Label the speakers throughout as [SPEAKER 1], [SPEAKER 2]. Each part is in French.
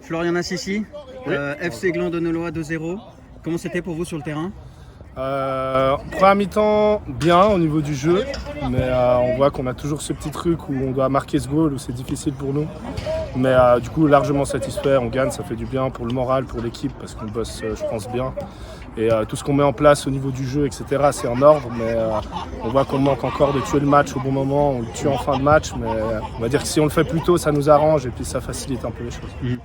[SPEAKER 1] Florian Assisi,
[SPEAKER 2] Oui.
[SPEAKER 1] FC Gland de Noloa 2-0. Comment c'était pour vous sur le terrain?
[SPEAKER 2] Première mi-temps, bien au niveau du jeu, mais on voit qu'on a toujours ce petit truc où on doit marquer ce goal, où c'est difficile pour nous. Mais du coup, largement satisfait, on gagne, ça fait du bien pour le moral, pour l'équipe, parce qu'on bosse, je pense, bien. Et tout ce qu'on met en place au niveau du jeu, etc., c'est en ordre, mais on voit qu'on manque encore de tuer le match au bon moment, on le tue en fin de match, mais on va dire que si on le fait plus tôt, ça nous arrange et puis ça facilite un peu les choses.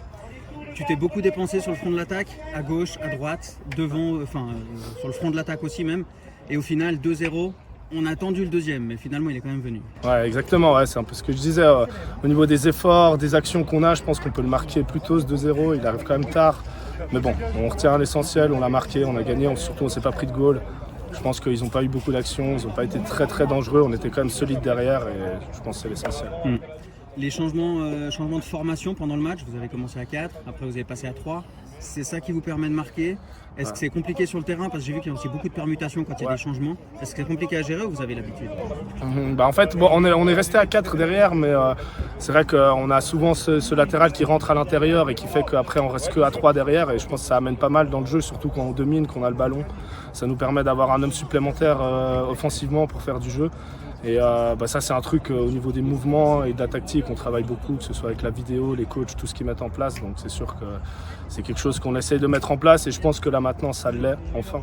[SPEAKER 1] Tu t'es beaucoup dépensé sur le front de l'attaque, à gauche, à droite, devant, sur le front de l'attaque aussi même. Et au final, 2-0, on a attendu le deuxième, mais finalement il est quand même venu.
[SPEAKER 2] Ouais, exactement, ouais, c'est un peu ce que je disais. Au niveau des efforts, des actions qu'on a, je pense qu'on peut le marquer plus tôt ce 2-0, il arrive quand même tard. Mais bon, on retient l'essentiel, on l'a marqué, on a gagné, surtout on ne s'est pas pris de goal. Je pense qu'ils n'ont pas eu beaucoup d'actions, ils n'ont pas été très très dangereux, on était quand même solide derrière et je pense que c'est l'essentiel.
[SPEAKER 1] Les changements de formation pendant le match, vous avez commencé à 4, après vous avez passé à 3. C'est ça qui vous permet de marquer? Est-ce que c'est compliqué sur le terrain? Parce que j'ai vu qu'il y a aussi beaucoup de permutations quand il y a des changements. Est-ce que c'est compliqué à gérer ou vous avez l'habitude?
[SPEAKER 2] En fait, bon, on est resté à 4 derrière, mais c'est vrai qu'on a souvent ce latéral qui rentre à l'intérieur et qui fait qu'après on reste que à 3 derrière. Et je pense que ça amène pas mal dans le jeu, surtout quand on domine, qu'on a le ballon. Ça nous permet d'avoir un homme supplémentaire offensivement pour faire du jeu. Et ça, c'est un truc au niveau des mouvements et de la tactique. On travaille beaucoup, que ce soit avec la vidéo, les coachs, tout ce qu'ils mettent en place. Donc c'est sûr que c'est quelque chose qu'on essaye de mettre en place et je pense que là maintenant ça l'est, enfin.